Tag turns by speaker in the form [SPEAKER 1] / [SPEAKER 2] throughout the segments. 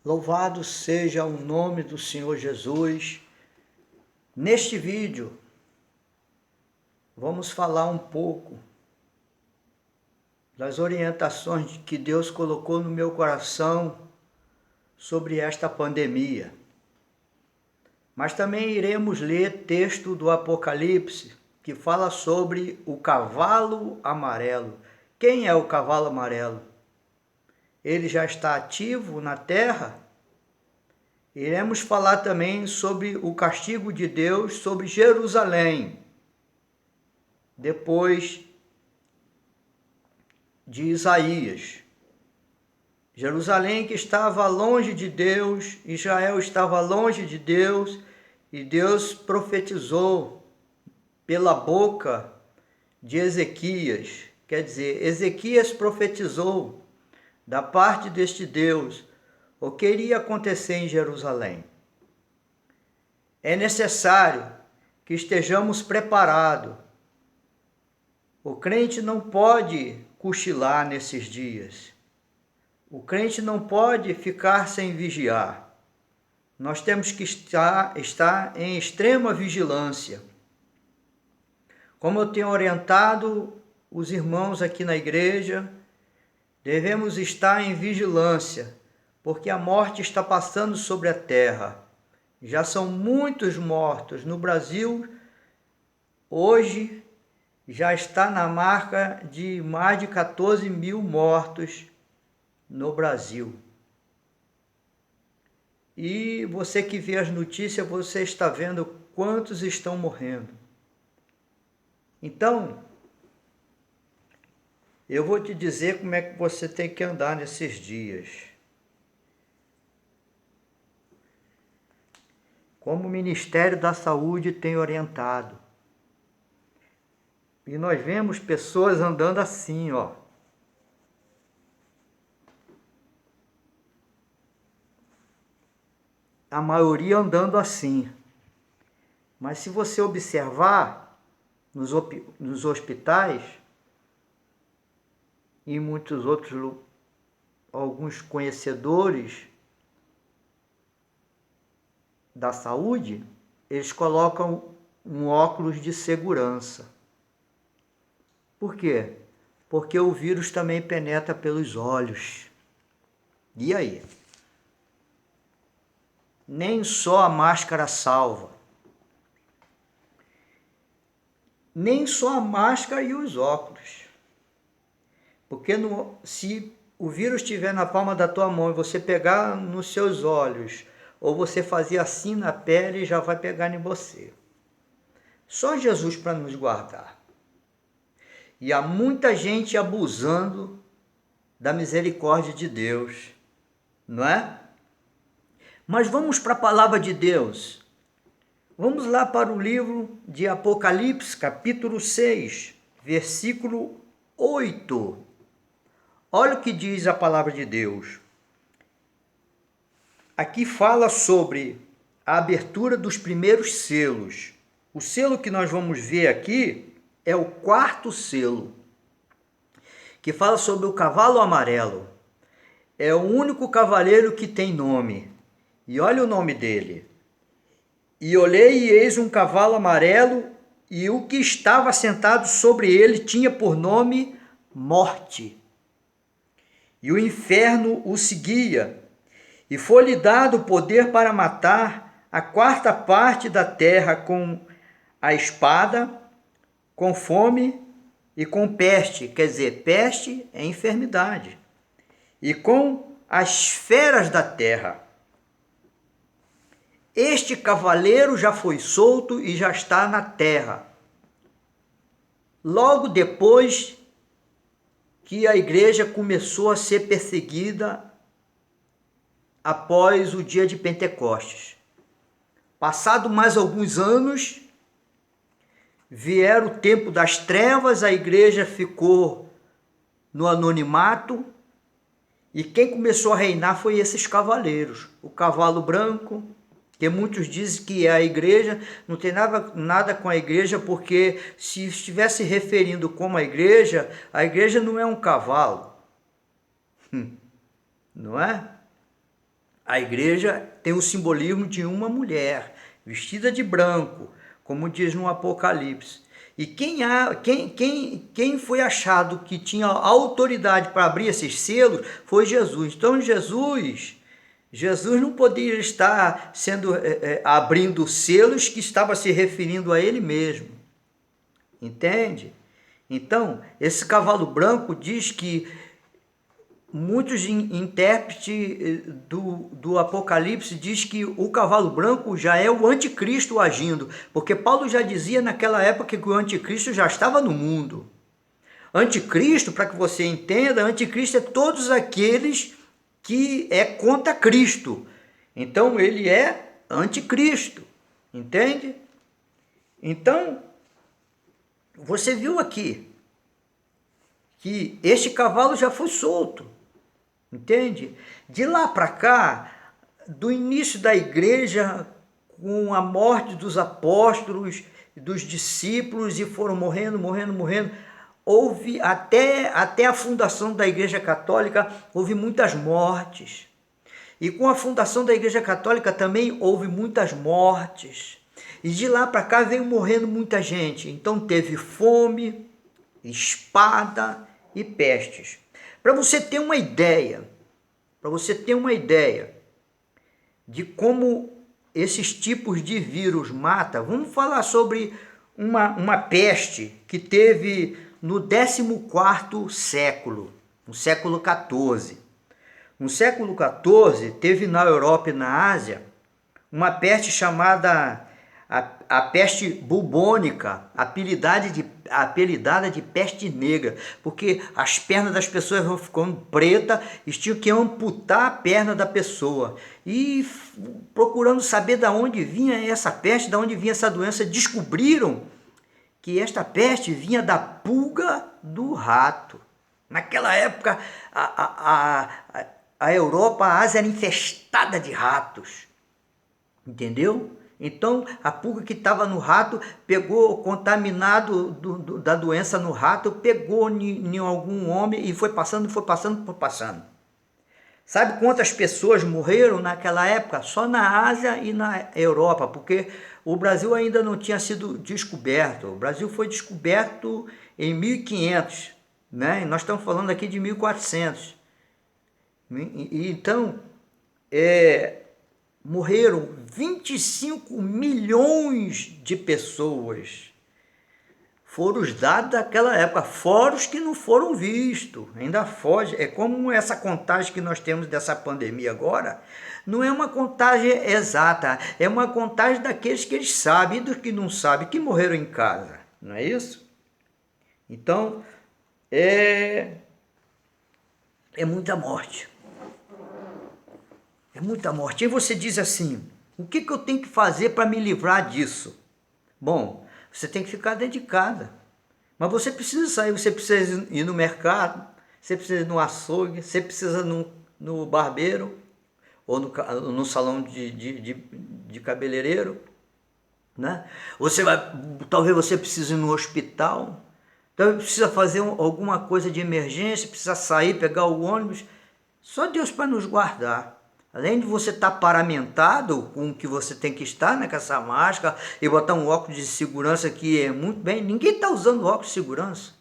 [SPEAKER 1] Louvado seja o nome do Senhor Jesus. Neste vídeo, vamos falar um pouco das orientações que Deus colocou no meu coração sobre esta pandemia. Mas também iremos ler texto do Apocalipse, que fala sobre o cavalo amarelo. Quem é o cavalo amarelo? Ele já está ativo na terra? Iremos falar também sobre o castigo de Deus sobre Jerusalém, depois de Isaías. Jerusalém que estava longe de Deus, Israel estava longe de Deus, e Deus profetizou pela boca de Ezequias. Quer dizer, Ezequias profetizou da parte deste Deus o que iria acontecer em Jerusalém. É necessário que estejamos preparados. O crente não pode cochilar nesses dias. O crente não pode ficar sem vigiar. Nós temos que estar em extrema vigilância. Como eu tenho orientado os irmãos aqui na igreja, devemos estar em vigilância, porque a morte está passando sobre a terra. Já são muitos mortos. No Brasil, hoje, já está na marca de mais de 14 mil mortos no Brasil. E você que vê as notícias, você está vendo quantos estão morrendo. Então, eu vou te dizer como é que você tem que andar nesses dias. Como o Ministério da Saúde tem orientado. E nós vemos pessoas andando assim, ó. A maioria andando assim. Mas se você observar nos hospitais e em muitos outros, alguns conhecedores da saúde, eles colocam um óculos de segurança. Por quê? Porque o vírus também penetra pelos olhos. E aí? Nem só a máscara salva. Nem só a máscara e os óculos. Porque se o vírus estiver na palma da tua mão e você pegar nos seus olhos, ou você fazer assim na pele, já vai pegar em você. Só Jesus para nos guardar. E há muita gente abusando da misericórdia de Deus, não é? Mas vamos para a palavra de Deus. Vamos lá para o livro de Apocalipse, capítulo 6, versículo 8. Olha o que diz a palavra de Deus. Aqui fala sobre a abertura dos primeiros selos. O selo que nós vamos ver aqui é o quarto selo, que fala sobre o cavalo amarelo. É o único cavaleiro que tem nome. E olha o nome dele. E olhei e eis um cavalo amarelo, e o que estava sentado sobre ele tinha por nome Morte. E o inferno o seguia, e foi-lhe dado poder para matar a quarta parte da terra com a espada, com fome e com peste. Quer dizer, peste é enfermidade. E com as feras da terra. Este cavaleiro já foi solto e já está na terra. Logo depois que a igreja começou a ser perseguida após o dia de Pentecostes. Passado mais alguns anos, vieram o tempo das trevas, a igreja ficou no anonimato, e quem começou a reinar foi esses cavaleiros. O cavalo branco, que muitos dizem que é a igreja, não tem nada com a igreja, porque se estivesse referindo como a igreja não é um cavalo. Não é? A igreja tem o simbolismo de uma mulher vestida de branco, como diz no Apocalipse. E quem foi achado que tinha autoridade para abrir esses selos foi Jesus. Então Jesus não poderia estar abrindo selos que estava se referindo a ele mesmo. Entende? Então, esse cavalo branco diz que muitos intérpretes do Apocalipse diz que o cavalo branco já é o anticristo agindo, porque Paulo já dizia naquela época que o anticristo já estava no mundo. Anticristo, para que você entenda, anticristo é todos aqueles que é contra Cristo. Então ele é anticristo, entende? Então, você viu aqui que este cavalo já foi solto. Entende? De lá para cá, do início da igreja, com a morte dos apóstolos, dos discípulos, e foram morrendo, houve até a fundação da Igreja Católica, houve muitas mortes. E com a fundação da Igreja Católica também houve muitas mortes. E de lá para cá veio morrendo muita gente. Então teve fome, espada e pestes. Para você ter uma ideia de como esses tipos de vírus matam, vamos falar sobre uma peste que teve no 14º século, no século XIV. No século XIV, teve na Europa e na Ásia uma peste chamada a peste bubônica, apelidada de peste negra, porque as pernas das pessoas vão ficando pretas e tinham que amputar a perna da pessoa. E procurando saber de onde vinha essa peste, de onde vinha essa doença, descobriram que esta peste vinha da pulga do rato. Naquela época, a Europa, a Ásia era infestada de ratos, entendeu? Então, a pulga que estava no rato pegou, contaminado da doença no rato, pegou em algum homem e foi passando. Sabe quantas pessoas morreram naquela época? Só na Ásia e na Europa, porque o Brasil ainda não tinha sido descoberto. O Brasil foi descoberto em 1500, né? E nós estamos falando aqui de 1400. Então, morreram 25 milhões de pessoas. Foram os dados daquela época, fora os que não foram vistos. Ainda foge. É como essa contagem que nós temos dessa pandemia agora, não é uma contagem exata, é uma contagem daqueles que eles sabem e dos que não sabem, que morreram em casa. Não é isso? Então, é muita morte. É muita morte. E você diz assim, o que eu tenho que fazer para me livrar disso? Bom, você tem que ficar dentro de casa. Mas você precisa sair, você precisa ir no mercado, você precisa ir no açougue, você precisa ir no barbeiro, ou no salão de cabeleireiro, né? Talvez você precise ir no hospital, talvez precisa fazer alguma coisa de emergência, precisa sair, pegar o ônibus. Só Deus para nos guardar. Além de você estar paramentado com o que você tem que estar, né, com essa máscara, e botar um óculos de segurança que é muito bem. Ninguém está usando óculos de segurança.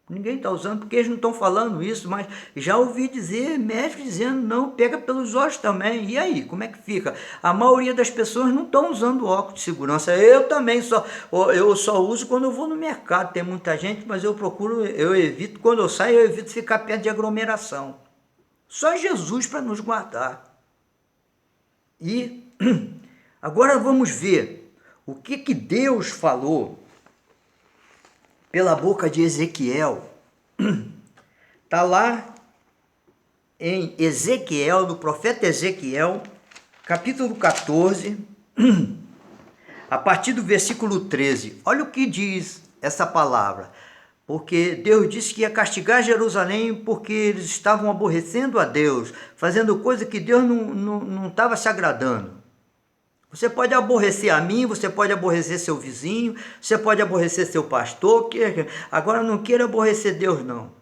[SPEAKER 1] Ninguém está usando, porque eles não estão falando isso, mas já ouvi dizer, médicos dizendo, não, pega pelos olhos também. E aí, como é que fica? A maioria das pessoas não estão usando óculos de segurança. Eu também eu só uso quando eu vou no mercado. Tem muita gente, mas eu evito, quando eu saio, eu evito ficar perto de aglomeração. Só Jesus para nos guardar. E agora vamos ver o que Deus falou pela boca de Ezequiel. Está lá em Ezequiel, do profeta Ezequiel, capítulo 14, a partir do versículo 13. Olha o que diz essa palavra. Porque Deus disse que ia castigar Jerusalém porque eles estavam aborrecendo a Deus, fazendo coisa que Deus não estava se agradando. Você pode aborrecer a mim, você pode aborrecer seu vizinho, você pode aborrecer seu pastor, agora não queira aborrecer Deus não.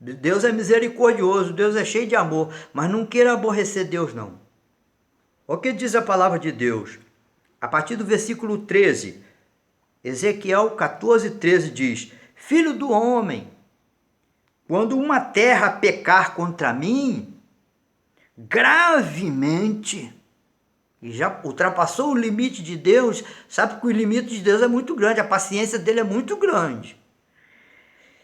[SPEAKER 1] Deus é misericordioso, Deus é cheio de amor, mas não queira aborrecer Deus, não. O que diz a palavra de Deus? A partir do versículo 13, Ezequiel 14, 13 diz: Filho do homem, quando uma terra pecar contra mim, gravemente, e já ultrapassou o limite de Deus, sabe que o limite de Deus é muito grande, a paciência dele é muito grande.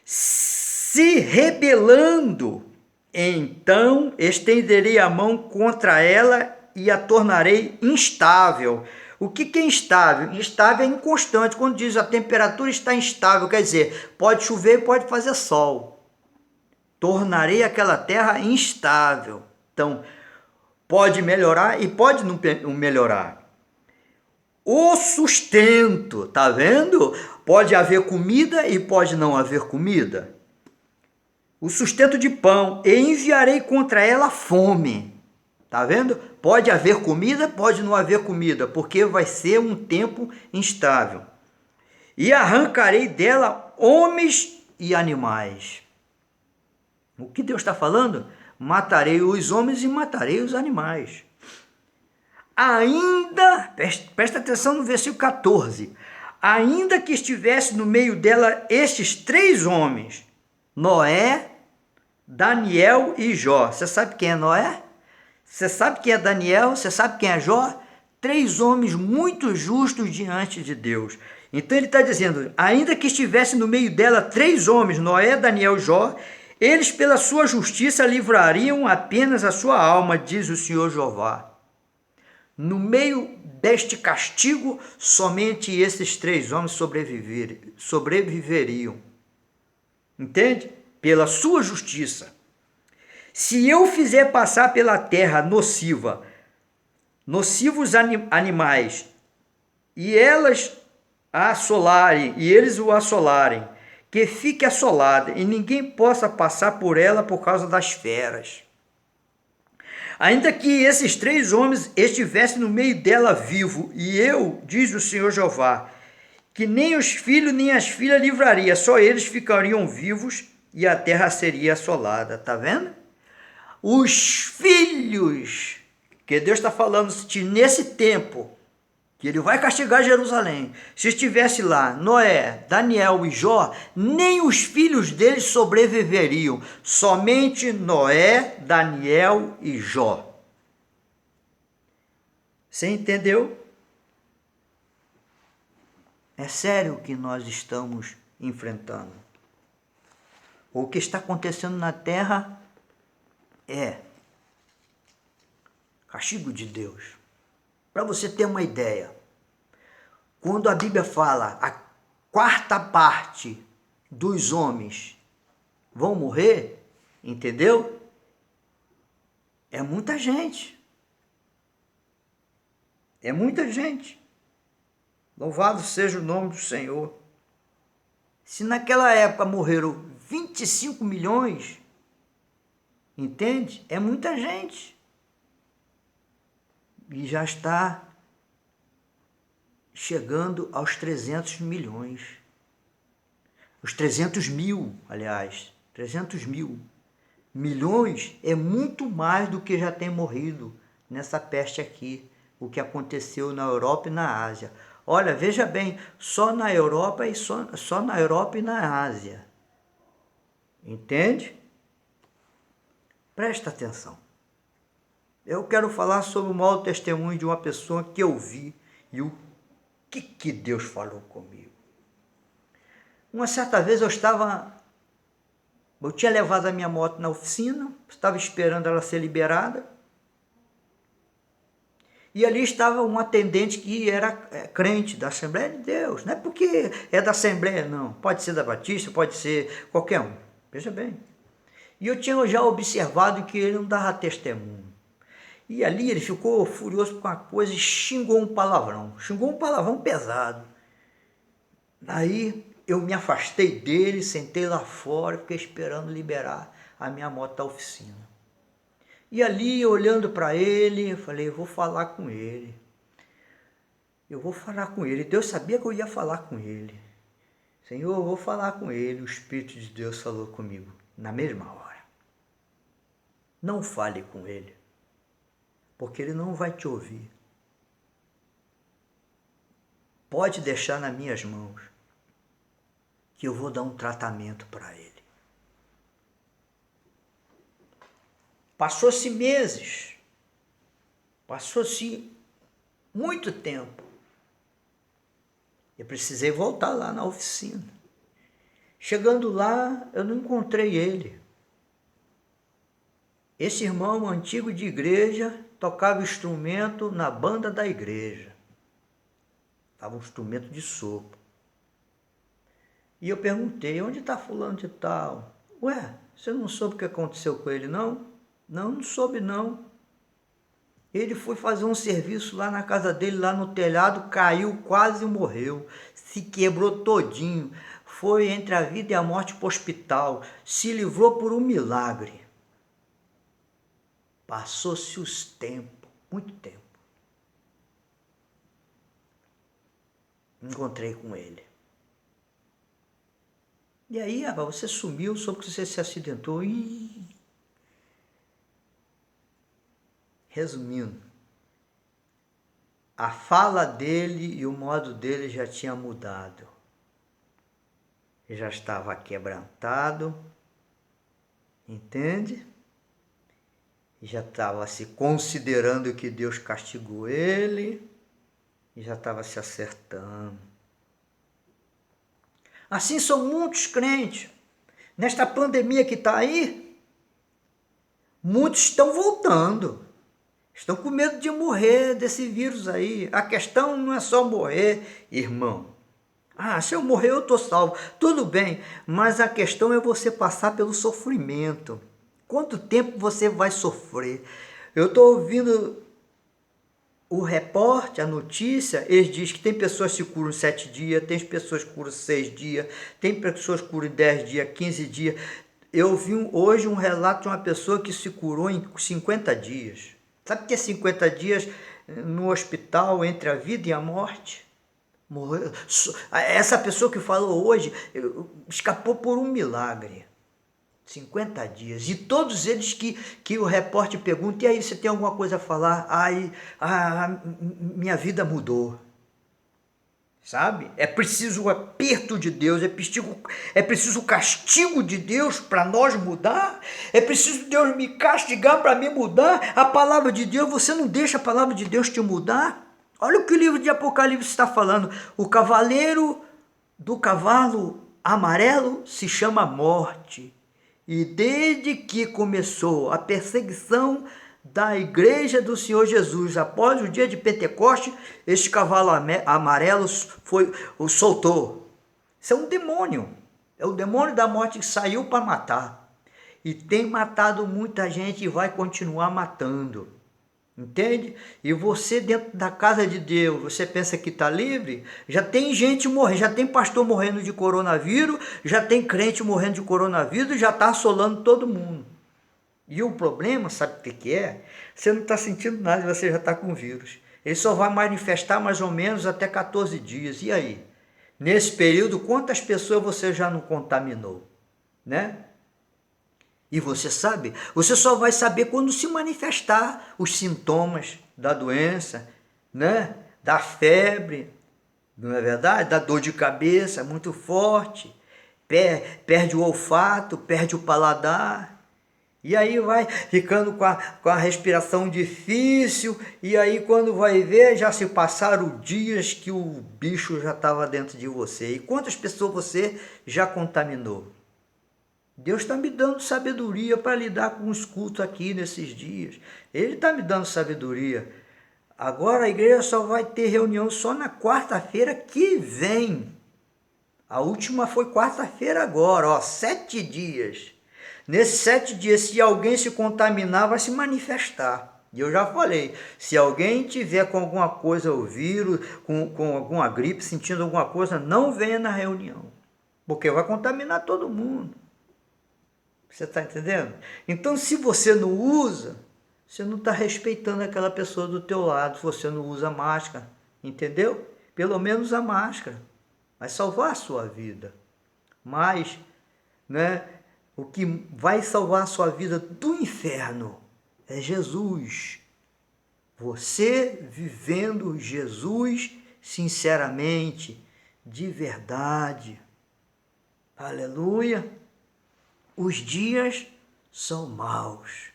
[SPEAKER 1] Se rebelando, então estenderei a mão contra ela e a tornarei instável. O que é instável? Instável é inconstante. Quando diz a temperatura está instável, quer dizer, pode chover e pode fazer sol. Tornarei aquela terra instável. Então, pode melhorar e pode não melhorar. O sustento, tá vendo? Pode haver comida e pode não haver comida. O sustento de pão, e enviarei contra ela fome. Tá vendo? Pode haver comida, pode não haver comida, porque vai ser um tempo instável. E arrancarei dela homens e animais. O que Deus está falando? Matarei os homens e matarei os animais. Ainda, presta atenção no versículo 14, ainda que estivesse no meio dela estes 3 homens, Noé, Daniel e Jó. Você sabe quem é Noé? Você sabe quem é Daniel? Você sabe quem é Jó? 3 homens muito justos diante de Deus. Então ele está dizendo, ainda que estivesse no meio dela 3 homens, Noé, Daniel e Jó, eles pela sua justiça livrariam apenas a sua alma, diz o Senhor Jeová. No meio deste castigo, somente esses 3 homens sobreviveriam. Entende? Pela sua justiça. Se eu fizer passar pela terra nocivos animais, e elas a assolarem, e eles o assolarem, que fique assolada, e ninguém possa passar por ela por causa das feras. Ainda que esses 3 homens estivessem no meio dela vivo, e eu, diz o Senhor Jeová, que nem os filhos nem as filhas livraria, só eles ficariam vivos e a terra seria assolada. Tá vendo? Os filhos, que Deus está falando nesse tempo, que ele vai castigar Jerusalém, se estivesse lá Noé, Daniel e Jó, nem os filhos deles sobreviveriam, somente Noé, Daniel e Jó. Você entendeu? É sério o que nós estamos enfrentando. O que está acontecendo na terra é castigo de Deus. Para você ter uma ideia, quando a Bíblia fala a 4ª parte dos homens vão morrer, entendeu? É muita gente. É muita gente. Louvado seja o nome do Senhor. Se naquela época morreram 25 milhões, entende? É muita gente. E já está chegando aos 300 milhões. Os 300 mil, aliás. 300 mil. Milhões é muito mais do que já tem morrido nessa peste aqui. O que aconteceu na Europa e na Ásia. Olha, veja bem, só na Europa e na Ásia. Entende? Presta atenção. Eu quero falar sobre o maior testemunho de uma pessoa que eu vi e o que Deus falou comigo. Uma certa vez eu tinha levado a minha moto na oficina, estava esperando ela ser liberada. E ali estava um atendente que era crente da Assembleia de Deus. Não é porque é da Assembleia, não. Pode ser da Batista, pode ser qualquer um. Veja bem. E eu tinha já observado que ele não dava testemunho. E ali ele ficou furioso com a coisa e xingou um palavrão. Xingou um palavrão pesado. Aí eu me afastei dele, sentei lá fora, fiquei esperando liberar a minha moto da oficina. E ali, olhando para ele, eu falei, eu vou falar com ele. Eu vou falar com ele. Deus sabia que eu ia falar com ele. Senhor, eu vou falar com ele. O Espírito de Deus falou comigo. na mesma hora. Não fale com ele, porque ele não vai te ouvir. Pode deixar nas minhas mãos, que eu vou dar um tratamento para ele. Passou-se meses, passou-se muito tempo. Eu precisei voltar lá na oficina. Chegando lá, eu não encontrei ele. Esse irmão antigo de igreja tocava instrumento na banda da igreja. Estava um instrumento de sopro. E eu perguntei, onde está fulano de tal? Ué, você não soube o que aconteceu com ele, não? Não soube, não. Ele foi fazer um serviço lá na casa dele, lá no telhado, caiu, quase morreu. Se quebrou todinho. Foi entre a vida e a morte para o hospital. Se livrou por um milagre. Passou-se os tempos, muito tempo. Encontrei com ele. E aí, rapaz, você sumiu, soube que você se acidentou. Resumindo, a fala dele e o modo dele já tinha mudado. Ele já estava quebrantado, entende? E já estava se considerando que Deus castigou ele e já estava se acertando. Assim são muitos crentes. Nesta pandemia que está aí, muitos estão voltando. Estão com medo de morrer desse vírus aí. A questão não é só morrer, irmão. Ah, se eu morrer eu estou salvo. Tudo bem, mas a questão é você passar pelo sofrimento. Quanto tempo você vai sofrer? Eu estou ouvindo o repórter, a notícia, eles dizem que tem pessoas que se curam 7 dias, tem pessoas que curam 6 dias, tem pessoas que curam 10 dias, 15 dias. Eu vi hoje um relato de uma pessoa que se curou em 50 dias. Sabe o que é 50 dias no hospital entre a vida e a morte? Morreu. Essa pessoa que falou hoje escapou por um milagre. 50 dias. E todos eles que o repórter pergunta, e aí, você tem alguma coisa a falar? Ai, minha vida mudou. Sabe? É preciso o aperto de Deus, é preciso o castigo de Deus para nós mudar, é preciso Deus me castigar para me mudar. A palavra de Deus, você não deixa a palavra de Deus te mudar? Olha o que o livro de Apocalipse está falando. O cavaleiro do cavalo amarelo se chama morte. E desde que começou a perseguição da igreja do Senhor Jesus, após o dia de Pentecoste, este cavalo amarelo o soltou. Isso é um demônio. É o demônio da morte que saiu para matar. E tem matado muita gente e vai continuar matando. Entende? E você dentro da casa de Deus, você pensa que está livre? Já tem gente morrendo, já tem pastor morrendo de coronavírus, já tem crente morrendo de coronavírus, já está assolando todo mundo. E o problema, sabe o que é? Você não está sentindo nada, você já está com vírus. Ele só vai manifestar mais ou menos até 14 dias. E aí? Nesse período, quantas pessoas você já não contaminou? Né? E você sabe? Você só vai saber quando se manifestar os sintomas da doença, né? Da febre, não é verdade? Da dor de cabeça muito forte, perde o olfato, perde o paladar. E aí vai ficando com a respiração difícil, e aí quando vai ver, já se passaram dias que o bicho já estava dentro de você. E quantas pessoas você já contaminou? Deus está me dando sabedoria para lidar com os cultos aqui nesses dias. Ele está me dando sabedoria. Agora a igreja só vai ter reunião só na quarta-feira que vem. A última foi quarta-feira agora, 7 dias. Nesses 7 dias, se alguém se contaminar, vai se manifestar. E eu já falei, se alguém tiver com alguma coisa, o vírus, com alguma gripe, sentindo alguma coisa, não venha na reunião. Porque vai contaminar todo mundo. Você está entendendo? Então, se você não usa, você não está respeitando aquela pessoa do teu lado. Se você não usa máscara, entendeu? Pelo menos a máscara vai salvar a sua vida. Mas, né, O que vai salvar a sua vida do inferno é Jesus. Você vivendo Jesus sinceramente, de verdade. Aleluia. Os dias são maus.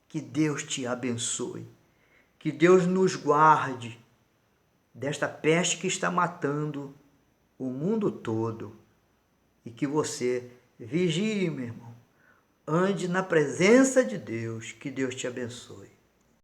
[SPEAKER 1] Que Deus te abençoe. Que Deus nos guarde desta peste que está matando o mundo todo. E que você vigie, meu irmão. Ande na presença de Deus. Que Deus te abençoe.